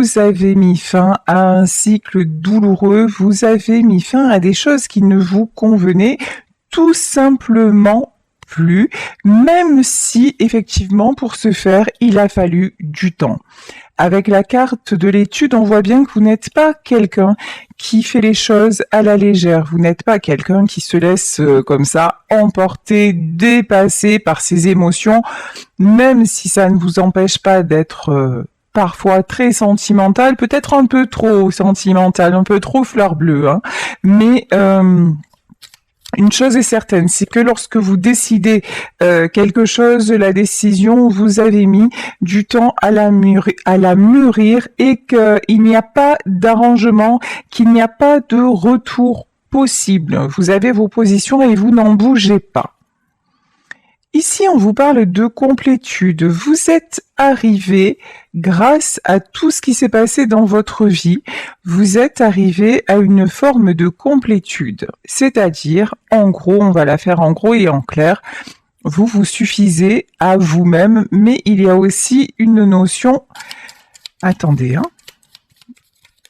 vous avez mis fin à un cycle douloureux, vous avez mis fin à des choses qui ne vous convenaient tout simplement plus, même si effectivement pour ce faire, il a fallu du temps. Avec la carte de l'étude, on voit bien que vous n'êtes pas quelqu'un qui fait les choses à la légère. Vous n'êtes pas quelqu'un qui se laisse comme ça emporter, dépasser par ses émotions, même si ça ne vous empêche pas d'être parfois très sentimental, peut-être un peu trop sentimental, un peu trop fleur bleue, hein. Mais une chose est certaine, c'est que lorsque vous décidez quelque chose, la décision, vous avez mis du temps à la mûrir et qu'il n'y a pas d'arrangement, qu'il n'y a pas de retour possible. Vous avez vos positions et vous n'en bougez pas. Ici, on vous parle de complétude. Vous êtes arrivé grâce à tout ce qui s'est passé dans votre vie. Vous êtes arrivé à une forme de complétude. C'est-à-dire, en gros, on va la faire en gros et en clair, vous vous suffisez à vous-même, mais il y a aussi une notion, attendez,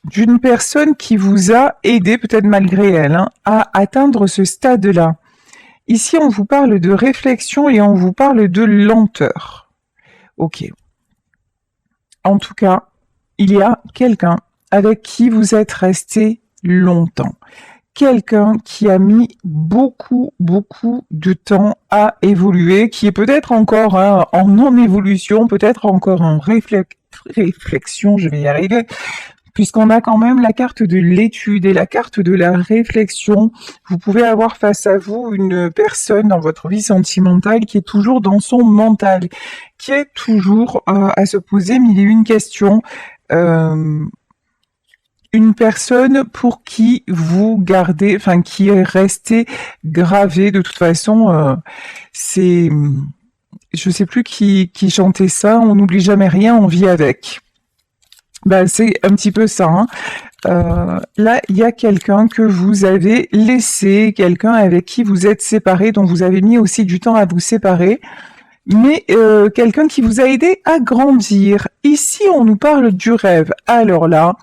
d'une personne qui vous a aidé, peut-être malgré elle, à atteindre ce stade-là. Ici, on vous parle de réflexion et on vous parle de lenteur. Ok. En tout cas, il y a quelqu'un avec qui vous êtes resté longtemps. Quelqu'un qui a mis beaucoup de temps à évoluer, qui est peut-être encore en non-évolution, peut-être encore en réflexion, je vais y arriver, puisqu'on a quand même la carte de l'étude et la carte de la réflexion. Vous pouvez avoir face à vous une personne dans votre vie sentimentale qui est toujours dans son mental, qui est toujours à se poser mille et une questions. Une personne pour qui vous gardez, enfin qui est restée gravée de toute façon. C'est, je sais plus qui chantait ça. On n'oublie jamais rien, on vit avec. Ben, c'est un petit peu ça. Là, il y a quelqu'un que vous avez laissé, quelqu'un avec qui vous êtes séparés, dont vous avez mis aussi du temps à vous séparer, mais quelqu'un qui vous a aidé à grandir. Ici, on nous parle du rêve. Alors là,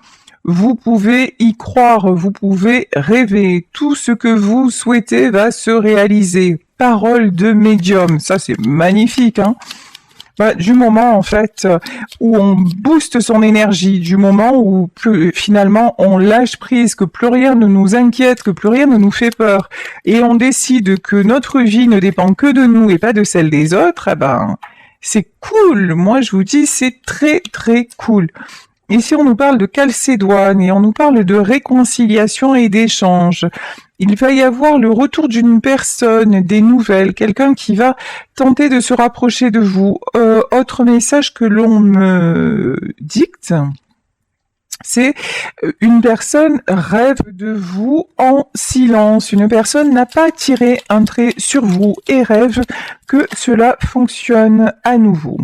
vous pouvez y croire, vous pouvez rêver. Tout ce que vous souhaitez va se réaliser. Parole de médium, ça c'est magnifique, du moment en fait où on booste son énergie, du moment où finalement on lâche prise, que plus rien ne nous inquiète, que plus rien ne nous fait peur, et on décide que notre vie ne dépend que de nous et pas de celle des autres, c'est cool. Moi je vous dis, c'est très très cool. Ici, on nous parle de Calcédoine et on nous parle de réconciliation et d'échange. Il va y avoir le retour d'une personne, des nouvelles, quelqu'un qui va tenter de se rapprocher de vous. Autre message que l'on me dicte, c'est une personne rêve de vous en silence. Une personne n'a pas tiré un trait sur vous et rêve que cela fonctionne à nouveau.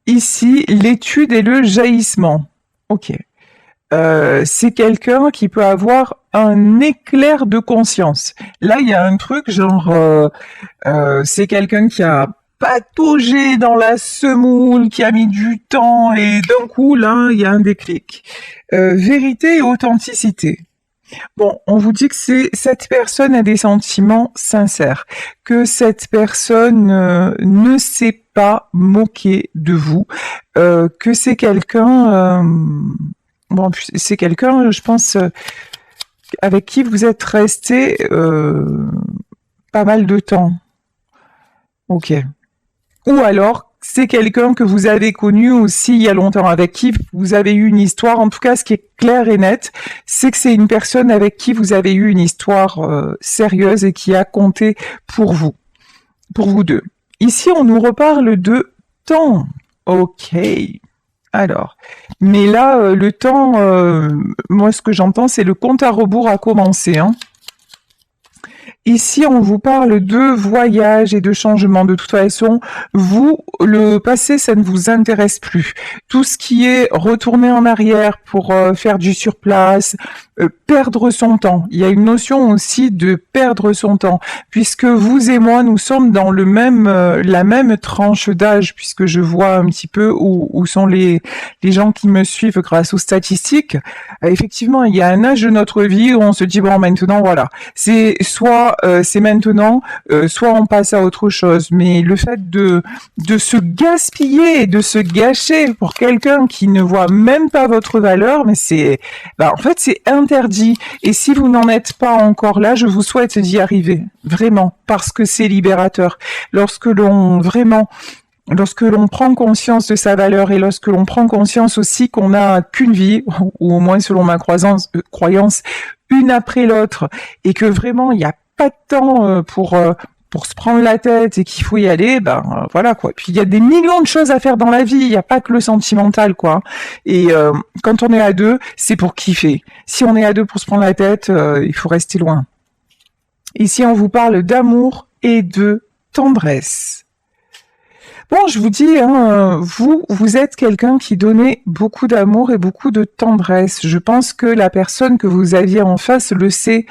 Ici, l'étude et le jaillissement. Ok. C'est quelqu'un qui peut avoir un éclair de conscience. Là, il y a un truc genre, c'est quelqu'un qui a pataugé dans la semoule, qui a mis du temps, et d'un coup, là, il y a un déclic. Vérité et authenticité. Bon, on vous dit que cette personne a des sentiments sincères, que cette personne ne s'est pas moquée de vous, que c'est quelqu'un, c'est quelqu'un, je pense, avec qui vous êtes resté pas mal de temps. Ok. Ou alors, c'est quelqu'un que vous avez connu aussi il y a longtemps, avec qui vous avez eu une histoire. En tout cas, ce qui est clair et net, c'est que c'est une personne avec qui vous avez eu une histoire sérieuse et qui a compté pour vous deux. Ici, on nous reparle de temps. Ok. Alors, mais là, le temps, moi, ce que j'entends, c'est le compte à rebours a commencé, Ici, on vous parle de voyage et de changement. De toute façon, vous, le passé, ça ne vous intéresse plus. Tout ce qui est retourner en arrière pour faire du surplace, perdre son temps. Il y a une notion aussi de perdre son temps, puisque vous et moi, nous sommes dans la même tranche d'âge, puisque je vois un petit peu où sont les gens qui me suivent grâce aux statistiques. Effectivement, il y a un âge de notre vie où on se dit bon, maintenant voilà, c'est maintenant, soit on passe à autre chose. Mais le fait de se gaspiller, de se gâcher pour quelqu'un qui ne voit même pas votre valeur, mais en fait, c'est interdit. Et si vous n'en êtes pas encore là, je vous souhaite d'y arriver. Vraiment. Parce que c'est libérateur. Lorsque l'on prend conscience de sa valeur et lorsque l'on prend conscience aussi qu'on n'a qu'une vie, ou au moins selon ma croyance, une après l'autre, et que vraiment il n'y a pas de temps pour se prendre la tête et qu'il faut y aller, voilà quoi. Puis il y a des millions de choses à faire dans la vie, il n'y a pas que le sentimental quoi. Et quand on est à deux, c'est pour kiffer. Si on est à deux pour se prendre la tête, il faut rester loin. Ici, on vous parle d'amour et de tendresse. Bon, je vous dis, vous êtes quelqu'un qui donnait beaucoup d'amour et beaucoup de tendresse. Je pense que la personne que vous aviez en face le sait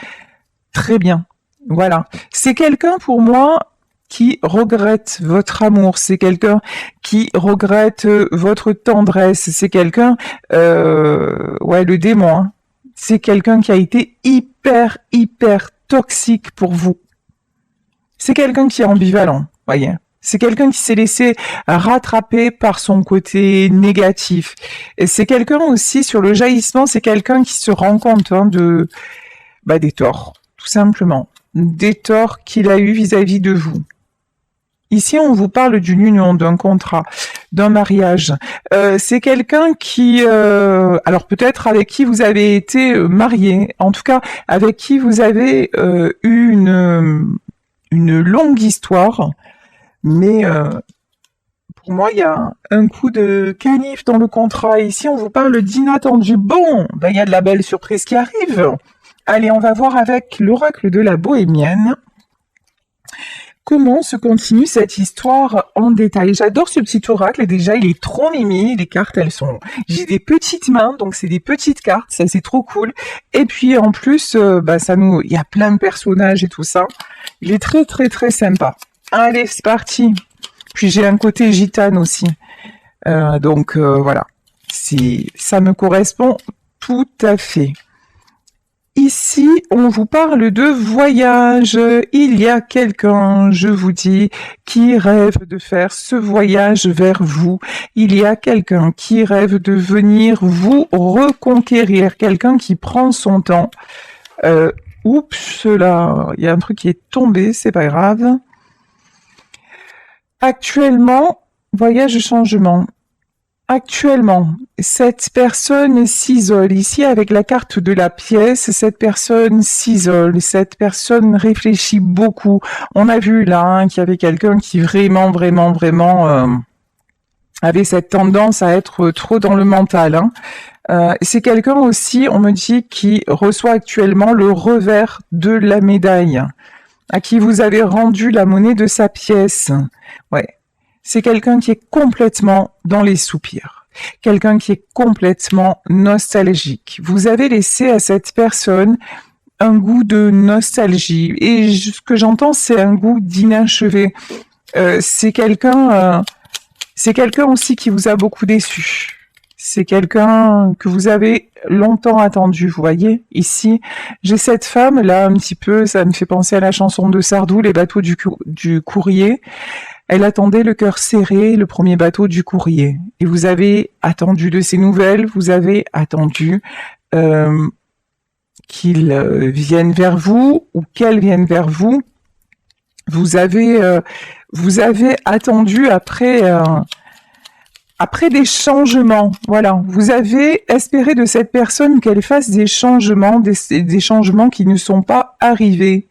très bien. Voilà. C'est quelqu'un pour moi qui regrette votre amour. C'est quelqu'un qui regrette votre tendresse. C'est quelqu'un, le démon. Hein. C'est quelqu'un qui a été hyper toxique pour vous. C'est quelqu'un qui est ambivalent, voyez. C'est quelqu'un qui s'est laissé rattraper par son côté négatif. Et c'est quelqu'un aussi, sur le jaillissement, c'est quelqu'un qui se rend compte des torts, tout simplement. Des torts qu'il a eu vis-à-vis de vous. Ici, on vous parle d'une union, d'un contrat, d'un mariage. C'est quelqu'un qui, alors peut-être avec qui vous avez été marié, en tout cas avec qui vous avez eu une longue histoire, mais pour moi, il y a un coup de canif dans le contrat. Ici, on vous parle d'inattendu. Bon, il y a de la belle surprise qui arrive. Allez, on va voir avec l'oracle de la bohémienne comment se continue cette histoire en détail. J'adore ce petit oracle, déjà il est trop mimi, les cartes j'ai des petites mains, donc c'est des petites cartes, ça c'est trop cool. Et puis en plus, il y a plein de personnages et tout ça. Il est très sympa. Allez, c'est parti. Puis j'ai un côté gitane aussi. Voilà, ça me correspond tout à fait. Ici, on vous parle de voyage. Il y a quelqu'un, je vous dis, qui rêve de faire ce voyage vers vous. Il y a quelqu'un qui rêve de venir vous reconquérir. Quelqu'un qui prend son temps. Oups, là, il y a un truc qui est tombé, c'est pas grave. Actuellement, voyage changement. Actuellement, cette personne s'isole. Ici, avec la carte de la pièce, cette personne s'isole. Cette personne réfléchit beaucoup. On a vu là qu'il y avait quelqu'un qui vraiment avait cette tendance à être trop dans le mental. C'est quelqu'un aussi, on me dit, qui reçoit actuellement le revers de la médaille, à qui vous avez rendu la monnaie de sa pièce. Ouais. C'est quelqu'un qui est complètement dans les soupirs, quelqu'un qui est complètement nostalgique. Vous avez laissé à cette personne un goût de nostalgie, et ce que j'entends, c'est un goût d'inachevé. C'est quelqu'un aussi qui vous a beaucoup déçu. C'est quelqu'un que vous avez longtemps attendu, vous voyez. Ici, j'ai cette femme, là, un petit peu, ça me fait penser à la chanson de Sardou, les bateaux du courrier. Elle attendait le cœur serré, le premier bateau du courrier. Et vous avez attendu de ses nouvelles, vous avez attendu qu'il vienne vers vous ou qu'elle vienne vers vous. Vous avez attendu après des changements. Voilà, vous avez espéré de cette personne qu'elle fasse des changements, des changements qui ne sont pas arrivés.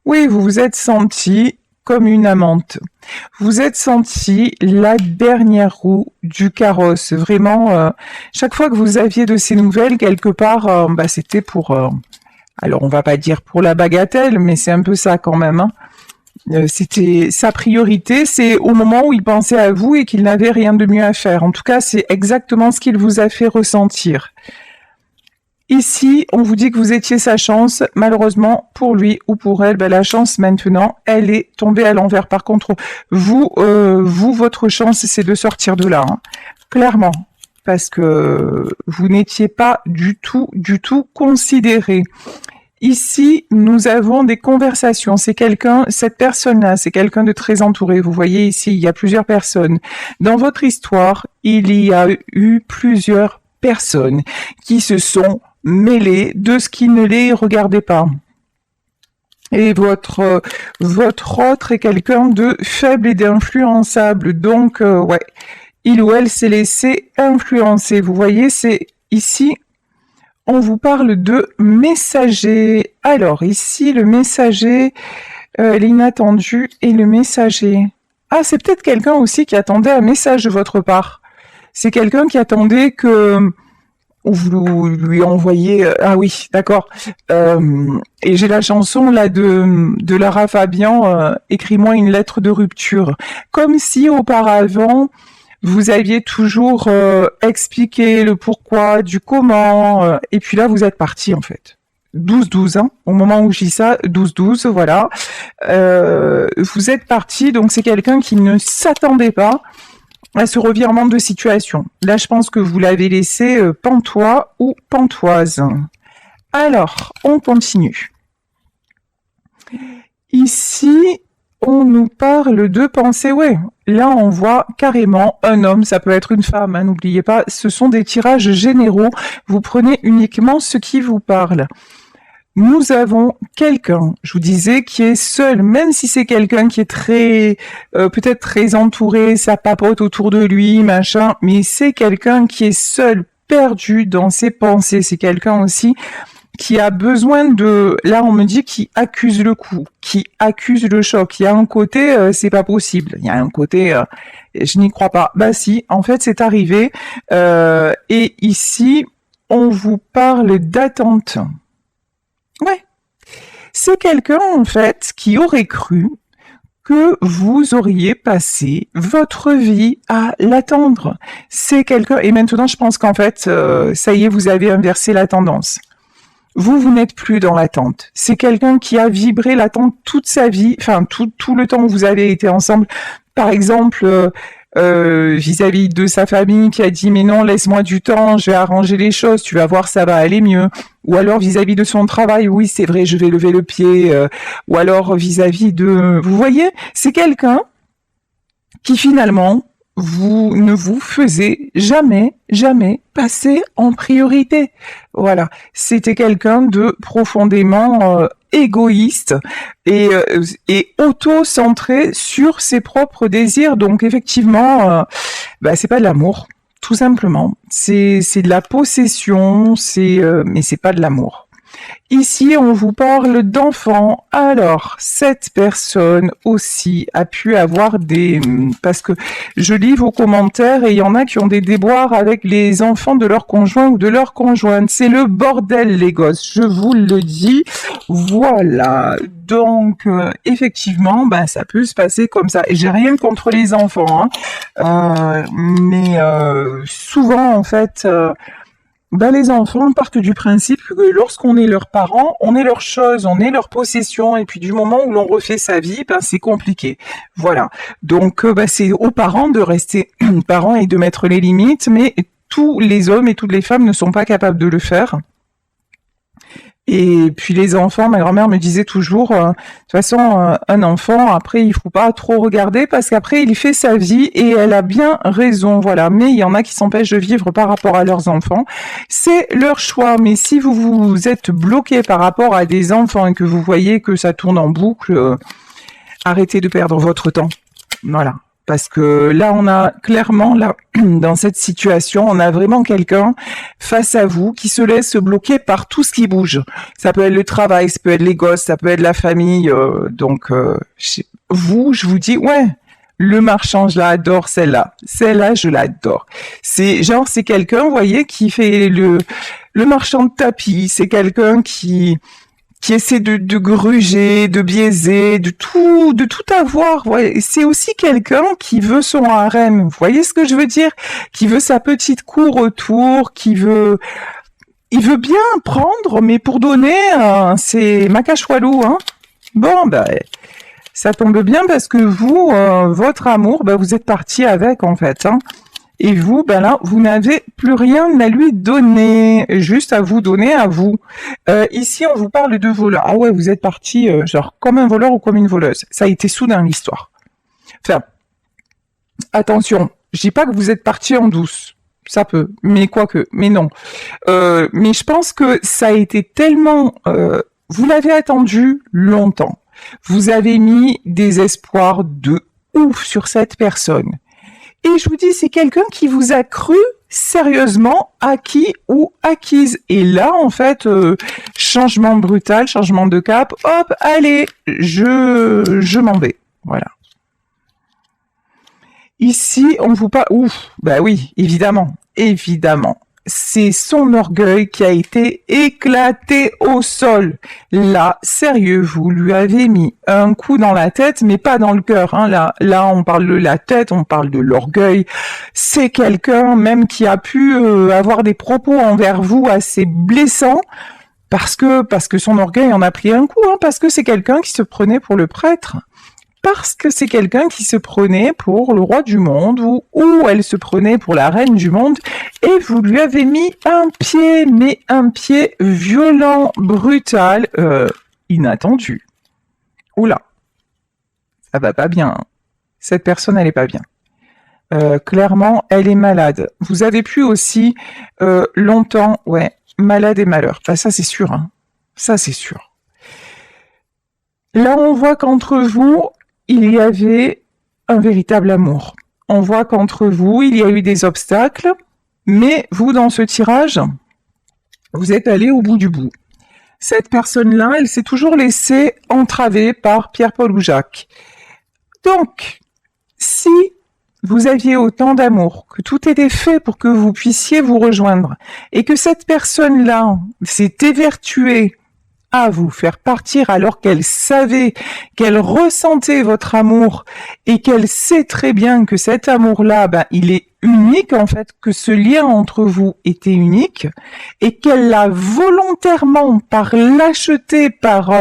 Oui, vous vous êtes senti comme une amante. Vous êtes senti la dernière roue du carrosse. Vraiment, chaque fois que vous aviez de ces nouvelles, quelque part, c'était pour... alors, on va pas dire pour la bagatelle, mais c'est un peu ça quand même. C'était sa priorité, c'est au moment où il pensait à vous et qu'il n'avait rien de mieux à faire. En tout cas, c'est exactement ce qu'il vous a fait ressentir. Ici, on vous dit que vous étiez sa chance. Malheureusement, pour lui ou pour elle, la chance maintenant, elle est tombée à l'envers. Par contre, vous, votre chance, c'est de sortir de là, hein. Clairement, parce que vous n'étiez pas du tout considéré. Ici, nous avons des conversations. Cette personne-là, c'est quelqu'un de très entouré. Vous voyez ici, il y a plusieurs personnes. Dans votre histoire, il y a eu plusieurs personnes qui se sont mêlées de ce qui ne les regardait pas. Et votre autre est quelqu'un de faible et d'influençable. Donc, ouais, il ou elle s'est laissé influencer. Vous voyez, c'est ici, on vous parle de messager. Alors, ici, le messager, l'inattendu et le messager. Ah, c'est peut-être quelqu'un aussi qui attendait un message de votre part. C'est quelqu'un qui attendait que vous lui envoyez... Ah oui, d'accord. Et j'ai la chanson là de Lara Fabian, écris-moi une lettre de rupture. Comme si auparavant, vous aviez toujours expliqué le pourquoi, du comment, et puis là, vous êtes parti en fait. 12-12, hein, au moment où je dis ça, 12-12, voilà. Vous êtes parti, donc c'est quelqu'un qui ne s'attendait pas à ce revirement de situation. Là, je pense que vous l'avez laissé pantois ou pantoise. Alors, on continue. Ici, on nous parle de pensée, ouais. Là, on voit carrément un homme, ça peut être une femme, hein, n'oubliez pas, ce sont des tirages généraux. Vous prenez uniquement ce qui vous parle. Nous avons quelqu'un, je vous disais, qui est seul, même si c'est quelqu'un qui est très, peut-être très entouré, ça papote autour de lui, machin, mais c'est quelqu'un qui est seul, perdu dans ses pensées. C'est quelqu'un aussi qui a besoin de, là on me dit, qui accuse le coup, qui accuse le choc. Il y a un côté, c'est pas possible. Il y a un côté, je n'y crois pas. Bah si, en fait c'est arrivé. Et ici, on vous parle d'attente. Ouais. C'est quelqu'un, en fait, qui aurait cru que vous auriez passé votre vie à l'attendre. C'est quelqu'un, et maintenant je pense qu'en fait, ça y est, vous avez inversé la tendance. Vous n'êtes plus dans l'attente. C'est quelqu'un qui a vibré l'attente toute sa vie, enfin tout le temps où vous avez été ensemble. Par exemple, vis-à-vis de sa famille qui a dit mais non, laisse-moi du temps, je vais arranger les choses, tu vas voir, ça va aller mieux. Ou alors vis-à-vis de son travail, oui c'est vrai, je vais lever le pied. Ou alors vis-à-vis de... Vous voyez, c'est quelqu'un qui finalement ne vous faisait jamais passer en priorité. Voilà, c'était quelqu'un de profondément égoïste et auto-centré sur ses propres désirs. Donc effectivement, c'est pas de l'amour, tout simplement. C'est de la possession, mais c'est pas de l'amour. Ici, on vous parle d'enfants. Alors, cette personne aussi a pu avoir parce que je lis vos commentaires et il y en a qui ont des déboires avec les enfants de leur conjoint ou de leur conjointe. C'est le bordel, les gosses, je vous le dis. Voilà. Donc, effectivement, ça peut se passer comme ça. Et j'ai rien contre les enfants, hein. Mais souvent, en fait... les enfants partent du principe que lorsqu'on est leurs parents, on est leurs choses, on est leur possession, et puis du moment où l'on refait sa vie, c'est compliqué. Voilà. Donc, c'est aux parents de rester parents et de mettre les limites, mais tous les hommes et toutes les femmes ne sont pas capables de le faire. Et puis les enfants, ma grand-mère me disait toujours, de toute façon, un enfant, après, il faut pas trop regarder parce qu'après, il fait sa vie et elle a bien raison, voilà. Mais il y en a qui s'empêchent de vivre par rapport à leurs enfants. C'est leur choix. Mais si vous êtes bloqué par rapport à des enfants et que vous voyez que ça tourne en boucle, arrêtez de perdre votre temps. Voilà. Parce que là, on a clairement, là, dans cette situation, on a vraiment quelqu'un face à vous qui se laisse bloquer par tout ce qui bouge. Ça peut être le travail, ça peut être les gosses, ça peut être la famille. Donc, je vous dis, ouais, le marchand, je l'adore, celle-là. Celle-là, je l'adore. C'est quelqu'un, vous voyez, qui fait le marchand de tapis. C'est quelqu'un qui essaie de gruger, de biaiser, de tout avoir. Ouais. C'est aussi quelqu'un qui veut son harem. Vous voyez ce que je veux dire? Qui veut sa petite cour autour, qui veut il veut bien prendre, mais pour donner, c'est Macachoualou, hein. Bon, bah, ça tombe bien parce que vous, votre amour, bah, vous êtes parti avec, en fait, hein. Et vous, ben là, vous n'avez plus rien à lui donner, juste à vous donner à vous. Ici, on vous parle de voleur. Ah ouais, vous êtes parti, genre, comme un voleur ou comme une voleuse. Ça a été soudain, l'histoire. Enfin, attention, je dis pas que vous êtes parti en douce. Ça peut, mais quoique, mais non. Mais je pense que ça a été tellement... vous l'avez attendu longtemps. Vous avez mis des espoirs de ouf sur cette personne. Et je vous dis, c'est quelqu'un qui vous a cru sérieusement acquis ou acquise. Et là, en fait, changement brutal, changement de cap, hop, allez, je m'en vais. Voilà. Ici, on vous parle... Ouf, bah oui, évidemment, évidemment. C'est son orgueil qui a été éclaté au sol. Là, sérieux, vous lui avez mis un coup dans la tête, mais pas dans le cœur. Hein. Là, on parle de la tête, on parle de l'orgueil. C'est quelqu'un même qui a pu avoir des propos envers vous assez blessants, parce que son orgueil en a pris un coup, hein, parce que c'est quelqu'un qui se prenait pour le prêtre. Parce que c'est quelqu'un qui se prenait pour le roi du monde ou elle se prenait pour la reine du monde et vous lui avez mis un pied, mais un pied violent, brutal, inattendu. Oula, ça va pas bien. Hein. Cette personne, elle est pas bien. Clairement, elle est malade. Vous avez pu aussi longtemps, ouais, malade et malheur. Bah, ça c'est sûr, hein. Ça c'est sûr. Là, on voit qu'entre vous, il y avait un véritable amour. On voit qu'entre vous, il y a eu des obstacles, mais vous, dans ce tirage, vous êtes allé au bout du bout. Cette personne-là, elle s'est toujours laissée entraver par Pierre-Paul ou Jacques. Donc, si vous aviez autant d'amour, que tout était fait pour que vous puissiez vous rejoindre, et que cette personne-là s'est évertuée à vous faire partir alors qu'elle savait, qu'elle ressentait votre amour et qu'elle sait très bien que cet amour-là, ben, il est unique en fait, que ce lien entre vous était unique et qu'elle l'a volontairement, par lâcheté, par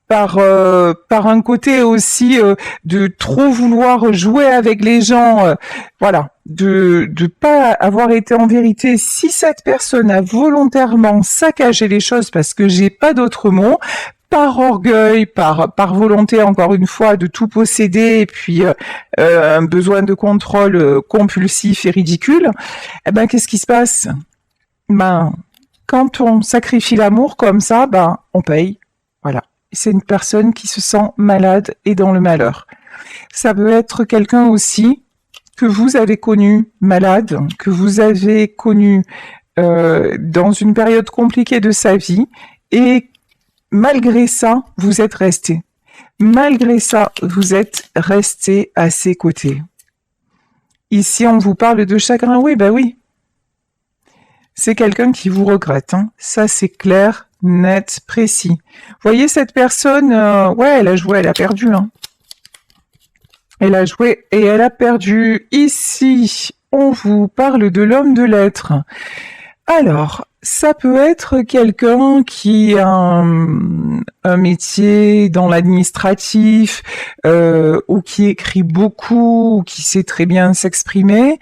un côté aussi de trop vouloir jouer avec les gens, voilà, de pas avoir été en vérité. Si cette personne a volontairement saccagé les choses, parce que j'ai pas d'autre mot, par orgueil, par volonté encore une fois de tout posséder, et puis un besoin de contrôle compulsif et ridicule, eh ben qu'est-ce qui se passe? Ben quand on sacrifie l'amour comme ça, ben on paye, voilà. C'est une personne qui se sent malade et dans le malheur. Ça peut être quelqu'un aussi que vous avez connu malade, que vous avez connu dans une période compliquée de sa vie, et malgré ça, vous êtes resté. Malgré ça, vous êtes resté à ses côtés. Ici, on vous parle de chagrin. Oui, bah oui. C'est quelqu'un qui vous regrette. Hein. Ça, c'est clair, net, précis. Voyez cette personne, ouais, elle a joué, elle a perdu. Hein. Elle a joué et elle a perdu. Ici, on vous parle de l'homme de lettres. Alors, ça peut être quelqu'un qui a un métier dans l'administratif, ou qui écrit beaucoup, ou qui sait très bien s'exprimer.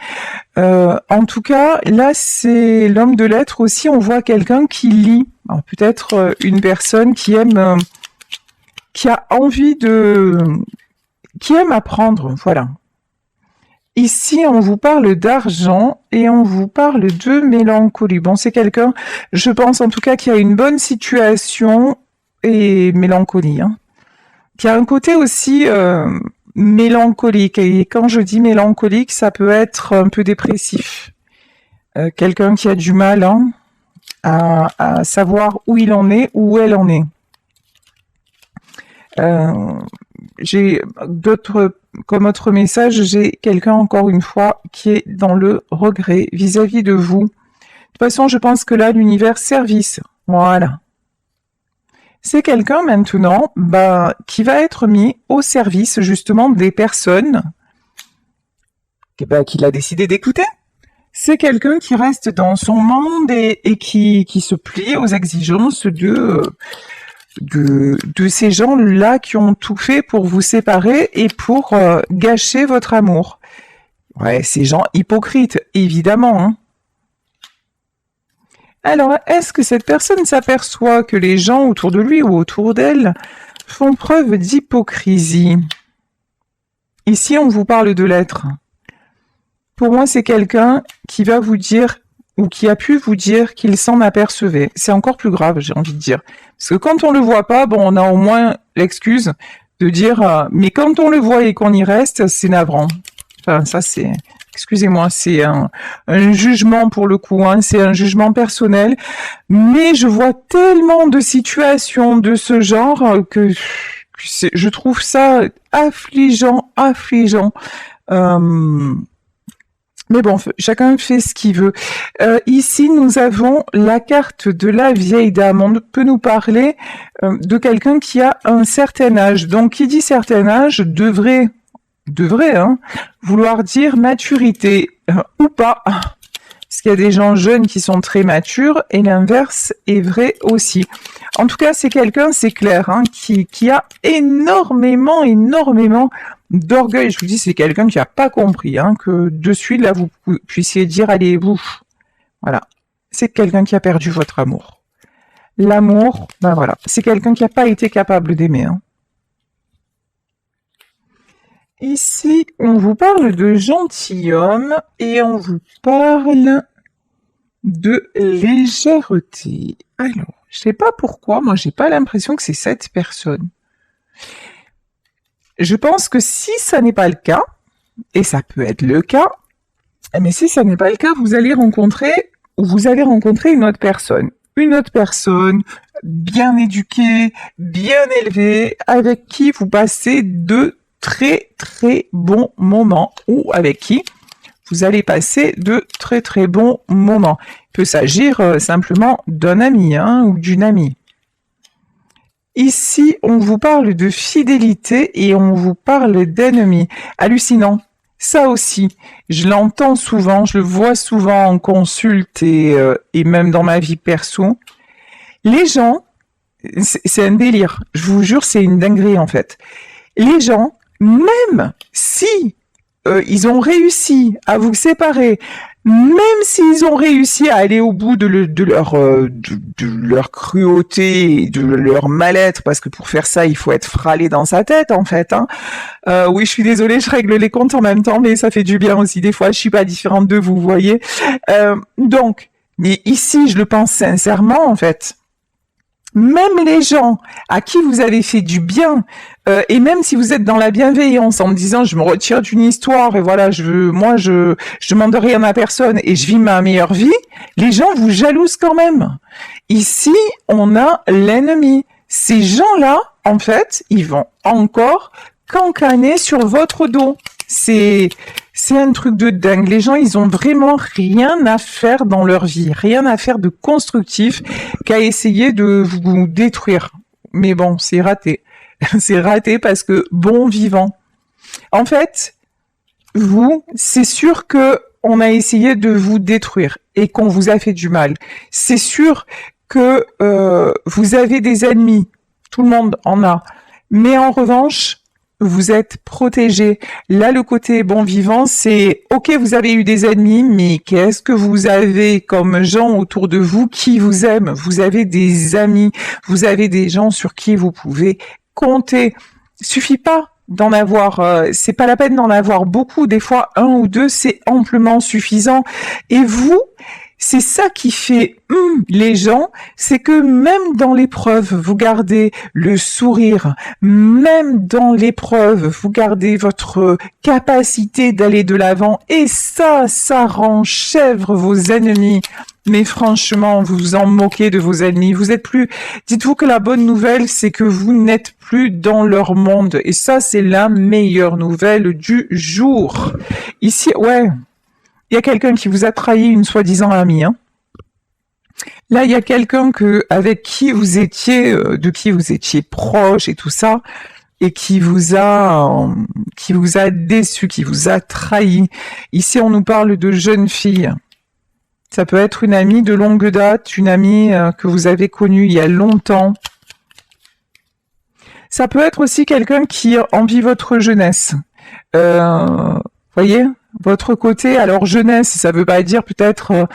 En tout cas, là, c'est l'homme de lettres aussi. On voit quelqu'un qui lit. Peut-être une personne qui aime, qui a envie de, qui aime apprendre. Voilà. Ici, on vous parle d'argent et on vous parle de mélancolie. Bon, c'est quelqu'un, je pense en tout cas, qui a une bonne situation et mélancolie. Hein. Qui a un côté aussi mélancolique. Et quand je dis mélancolique, ça peut être un peu dépressif. Quelqu'un qui a du mal hein, à savoir où il en est, où elle en est. J'ai d'autres, comme autre message, j'ai quelqu'un encore une fois qui est dans le regret vis-à-vis de vous. De toute façon, je pense que là, l'univers service, voilà. C'est quelqu'un maintenant qui va être mis au service justement des personnes qu'il a décidé d'écouter. C'est quelqu'un qui reste dans son monde et qui se plie aux exigences de ces gens-là qui ont tout fait pour vous séparer et pour gâcher votre amour. Ouais, ces gens hypocrites, évidemment. Hein. Alors, est-ce que cette personne s'aperçoit que les gens autour de lui ou autour d'elle font preuve d'hypocrisie? Ici, on vous parle de l'être. Pour moi, c'est quelqu'un qui va vous dire, ou qui a pu vous dire qu'il s'en apercevait. C'est encore plus grave, j'ai envie de dire. Parce que quand on le voit pas, bon, on a au moins l'excuse de dire, mais quand on le voit et qu'on y reste, c'est navrant. Enfin, ça, c'est, excusez-moi, c'est un jugement pour le coup, hein, c'est un jugement personnel. Mais je vois tellement de situations de ce genre que je trouve ça affligeant. Mais bon, chacun fait ce qu'il veut. Ici, nous avons la carte de la vieille dame. On peut nous parler de quelqu'un qui a un certain âge. Donc, qui dit certain âge devrait hein, vouloir dire maturité ou pas. Parce qu'il y a des gens jeunes qui sont très matures et l'inverse est vrai aussi. En tout cas, c'est quelqu'un, c'est clair, hein, qui a énormément d'orgueil. Je vous dis, c'est quelqu'un qui n'a pas compris, hein, que de suite, là, vous puissiez dire, allez, vous. Voilà. C'est quelqu'un qui a perdu votre amour. L'amour, ben voilà. C'est quelqu'un qui n'a pas été capable d'aimer. Hein. Ici, on vous parle de gentilhomme et on vous parle de légèreté. Alors, je sais pas pourquoi, moi j'ai pas l'impression que c'est cette personne. Je pense que si ça n'est pas le cas, et ça peut être le cas, mais si ça n'est pas le cas, vous allez rencontrer une autre personne. Une autre personne bien éduquée, bien élevée, avec qui vous passez de très très bons moments, ou avec qui vous allez passer de très très bons moments. Il peut s'agir simplement d'un ami, hein, ou d'une amie. Ici, on vous parle de fidélité et on vous parle d'ennemi. Hallucinant. Ça aussi, je l'entends souvent, je le vois souvent en consulte et même dans ma vie perso. Les gens, c'est un délire. Je vous jure, c'est une dinguerie en fait. Les gens, même si ils ont réussi à vous séparer, même s'ils ont réussi à aller au bout de leur cruauté, de leur mal-être, parce que pour faire ça, il faut être fralé dans sa tête, en fait. Hein. Oui, je suis désolée, je règle les comptes en même temps, mais ça fait du bien aussi. Des fois, je suis pas différente de vous, vous voyez. Donc, mais ici, je le pense sincèrement, en fait. Même les gens à qui vous avez fait du bien, et même si vous êtes dans la bienveillance en me disant je me retire d'une histoire et voilà, je demande rien à personne et je vis ma meilleure vie, les gens vous jalousent quand même. Ici, on a l'ennemi. Ces gens-là, en fait, ils vont encore cancaner sur votre dos. C'est un truc de dingue. Les gens, ils ont vraiment rien à faire dans leur vie, rien à faire de constructif qu'à essayer de vous détruire. Mais bon, c'est raté. C'est raté parce que bon vivant. En fait, vous, c'est sûr que on a essayé de vous détruire et qu'on vous a fait du mal. C'est sûr que vous avez des ennemis. Tout le monde en a. Mais en revanche, vous êtes protégé. Là, le côté bon vivant, c'est ok, vous avez eu des ennemis, mais qu'est-ce que vous avez comme gens autour de vous qui vous aiment? Vous avez des amis, vous avez des gens sur qui vous pouvez compter. Suffit pas d'en avoir, c'est pas la peine d'en avoir beaucoup. Des fois, un ou deux, c'est amplement suffisant. Et vous, c'est ça qui fait les gens, c'est que même dans l'épreuve, vous gardez le sourire, même dans l'épreuve, vous gardez votre capacité d'aller de l'avant, et ça rend chèvre vos ennemis. Mais franchement, vous vous en moquez de vos ennemis. Vous êtes plus. Dites-vous que la bonne nouvelle, c'est que vous n'êtes plus dans leur monde, et ça, c'est la meilleure nouvelle du jour. Ici, ouais. Il y a quelqu'un qui vous a trahi, une soi-disant amie. Hein. Là, il y a quelqu'un avec qui vous étiez, de qui vous étiez proche et tout ça, et qui vous a déçu, qui vous a trahi. Ici, on nous parle de jeune fille. Ça peut être une amie de longue date, une amie que vous avez connue il y a longtemps. Ça peut être aussi quelqu'un qui envie votre jeunesse. Voyez, votre côté. Alors jeunesse, ça veut pas dire peut-être.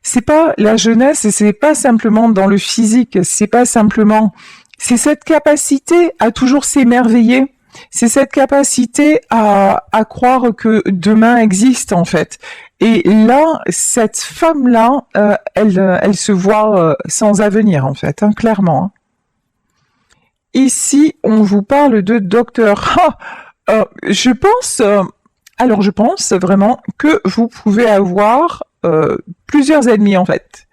C'est pas la jeunesse, et c'est pas simplement dans le physique. C'est pas simplement. C'est cette capacité à toujours s'émerveiller. C'est cette capacité à croire que demain existe en fait. Et là, cette femme-là, elle se voit sans avenir en fait, hein, clairement. Hein. Ici, on vous parle de docteur. Je pense, alors je pense vraiment que vous pouvez avoir plusieurs ennemis en fait,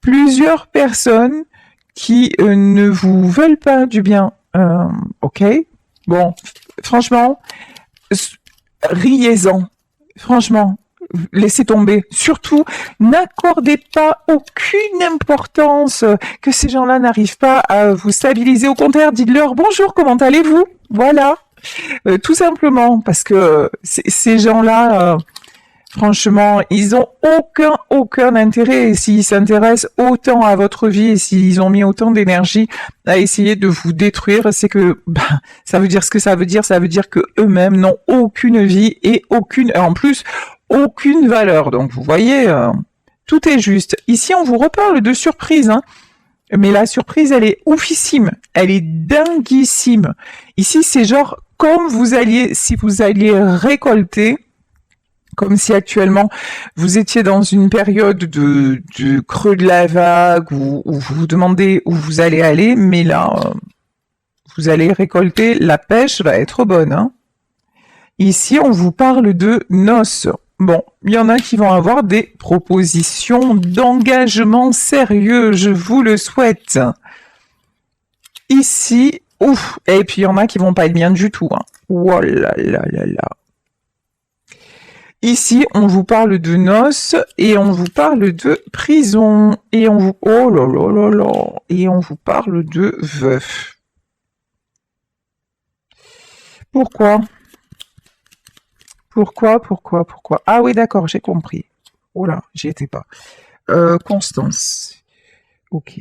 plusieurs personnes qui ne vous veulent pas du bien. Ok, bon, franchement, riez-en, franchement. Laissez tomber. Surtout, n'accordez pas aucune importance que ces gens-là n'arrivent pas à vous stabiliser. Au contraire, dites-leur bonjour, comment allez-vous? Voilà. Tout simplement, parce que ces gens-là, franchement, ils ont aucun intérêt. Et s'ils s'intéressent autant à votre vie et s'ils ont mis autant d'énergie à essayer de vous détruire, c'est que ça veut dire ce que ça veut dire. Ça veut dire que eux-mêmes n'ont aucune vie et en plus, aucune valeur. Donc vous voyez, tout est juste. Ici, on vous reparle de surprise, hein. Mais la surprise, elle est oufissime, elle est dinguissime. Ici, c'est genre comme si vous alliez récolter, comme si actuellement vous étiez dans une période de creux de la vague où vous vous demandez où vous allez aller, mais là, vous allez récolter, la pêche va être bonne. Hein. Ici, on vous parle de noces. Bon, il y en a qui vont avoir des propositions d'engagement sérieux, je vous le souhaite. Ici, ouf, et puis il y en a qui vont pas être bien du tout. Hein. Oh là là là là. Ici, on vous parle de noces et on vous parle de prison et on vous oh là là là là et on vous parle de veuf. Pourquoi? Pourquoi? Ah oui, d'accord, j'ai compris. Oh là, j'y étais pas. Constance. Ok.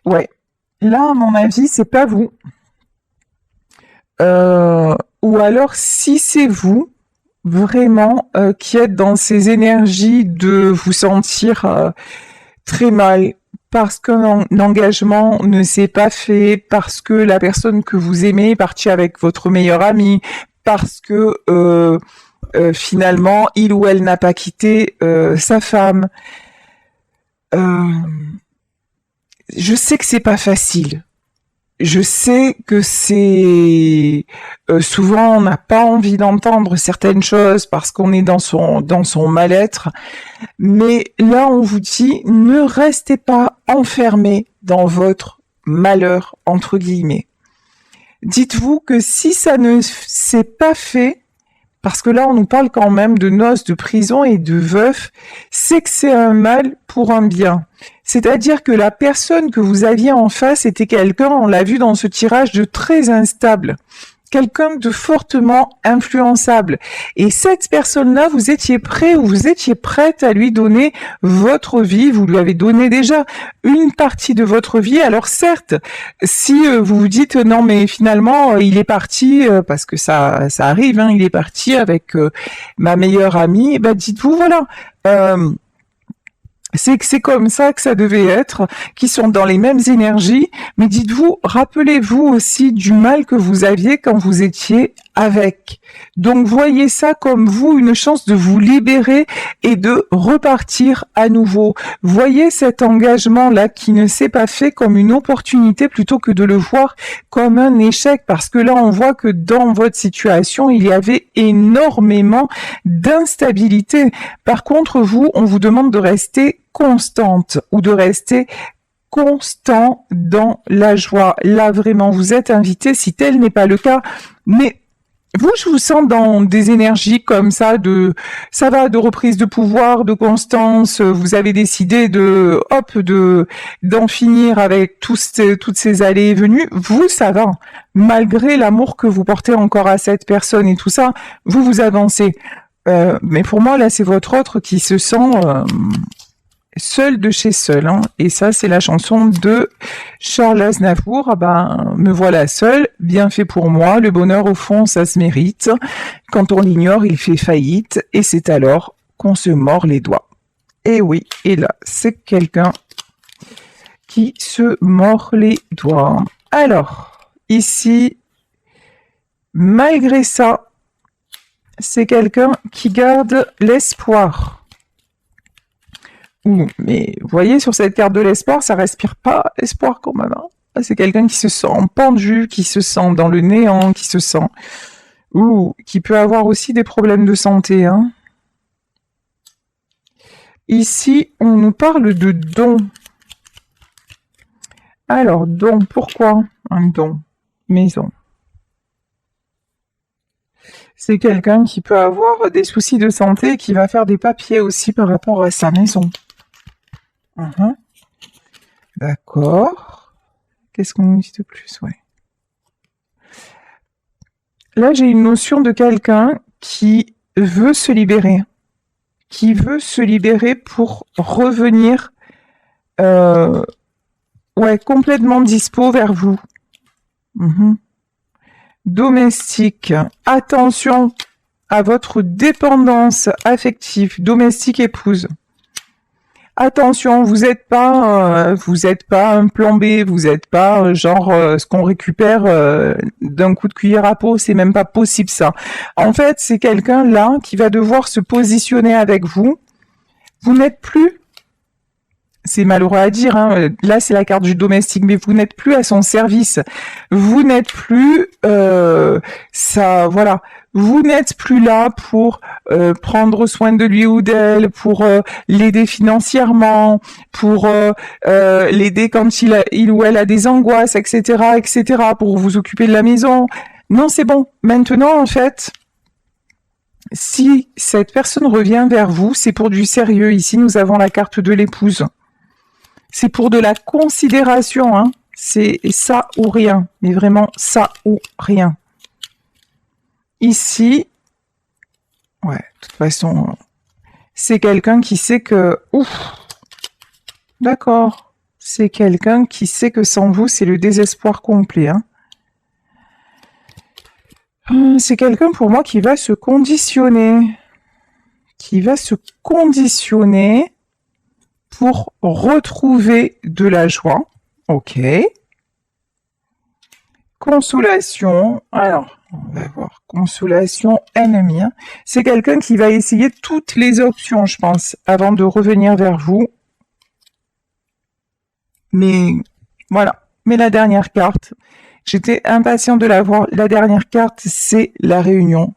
Ouais. Là, à mon avis, c'est pas vous. Ou alors, si c'est vous, vraiment, qui êtes dans ces énergies de vous sentir très mal, parce qu'un engagement ne s'est pas fait, parce que la personne que vous aimez est partie avec votre meilleur ami, parce que finalement, il ou elle n'a pas quitté sa femme. Je sais que c'est pas facile. Je sais que c'est souvent on n'a pas envie d'entendre certaines choses parce qu'on est dans son mal-être. Mais là, on vous dit ne restez pas enfermés dans votre malheur entre guillemets. Dites-vous que si ça ne s'est pas fait, parce que là on nous parle quand même de noces, de prison et de veuf, c'est que c'est un mal pour un bien. C'est-à-dire que la personne que vous aviez en face était quelqu'un, on l'a vu dans ce tirage, de très instable. Quelqu'un de fortement influençable. Et cette personne-là, vous étiez prêt ou vous étiez prête à lui donner votre vie. Vous lui avez donné déjà une partie de votre vie. Alors certes, si vous vous dites non mais finalement il est parti, parce que ça arrive, hein, il est parti avec ma meilleure amie, ben dites-vous voilà. C'est que c'est comme ça que ça devait être, qui sont dans les mêmes énergies, mais dites-vous, rappelez-vous aussi du mal que vous aviez quand vous étiez avec. Donc voyez ça comme vous, une chance de vous libérer et de repartir à nouveau. Voyez cet engagement-là qui ne s'est pas fait comme une opportunité plutôt que de le voir comme un échec, parce que là on voit que dans votre situation, il y avait énormément d'instabilité. Par contre, vous, on vous demande de rester constante ou de rester constant dans la joie. Là, vraiment, vous êtes invité, si tel n'est pas le cas, mais vous, je vous sens dans des énergies comme ça ça va, de reprise de pouvoir, de constance. Vous avez décidé d'en finir avec toutes ces allées et venues. Vous, ça va. Malgré l'amour que vous portez encore à cette personne et tout ça, vous avancez. Mais pour moi, là, c'est votre autre qui se sent Seul de chez Seul, hein. Et ça, c'est la chanson de Charles Aznavour. Ah ben, me voilà seul, bien fait pour moi. Le bonheur, au fond, ça se mérite. Quand on l'ignore, il fait faillite. Et c'est alors qu'on se mord les doigts. Et oui, et là, c'est quelqu'un qui se mord les doigts. Alors, ici, malgré ça, c'est quelqu'un qui garde l'espoir. Mais vous voyez, sur cette carte de l'espoir, ça respire pas espoir quand même. Hein. C'est quelqu'un qui se sent pendu, qui se sent dans le néant, qui se sent... qui peut avoir aussi des problèmes de santé. Hein. Ici, on nous parle de don. Alors, don, pourquoi un don? Maison. C'est quelqu'un qui peut avoir des soucis de santé et qui va faire des papiers aussi par rapport à sa maison. D'accord. Qu'est-ce qu'on nous dit de plus? Ouais. Là, j'ai une notion de quelqu'un qui veut se libérer. Qui veut se libérer pour revenir complètement dispo vers vous. Domestique. Attention à votre dépendance affective. Domestique épouse. Attention, vous n'êtes pas un plan B, vous n'êtes pas ce qu'on récupère d'un coup de cuillère à peau, c'est même pas possible ça. En fait, c'est quelqu'un là qui va devoir se positionner avec vous. Vous n'êtes plus, c'est malheureux à dire, hein, là c'est la carte du domestique, mais vous n'êtes plus à son service. Vous n'êtes plus voilà. Vous n'êtes plus là pour prendre soin de lui ou d'elle, pour l'aider financièrement, pour l'aider quand il ou elle a des angoisses, etc., etc., pour vous occuper de la maison. Non, c'est bon. Maintenant, en fait, si cette personne revient vers vous, c'est pour du sérieux. Ici, nous avons la carte de l'épouse. C'est pour de la considération, hein. C'est ça ou rien. Mais vraiment, ça ou rien. Ici, ouais, de toute façon, c'est quelqu'un qui sait que... D'accord. C'est quelqu'un qui sait que sans vous, c'est le désespoir complet. Hein. C'est quelqu'un pour moi qui va se conditionner. Qui va se conditionner pour retrouver de la joie. Ok. Consolation. Alors, on va voir. Consolation ennemi. Hein. C'est quelqu'un qui va essayer toutes les options, je pense, avant de revenir vers vous. Mais voilà. Mais la dernière carte, j'étais impatient de la voir. La dernière carte, c'est la réunion.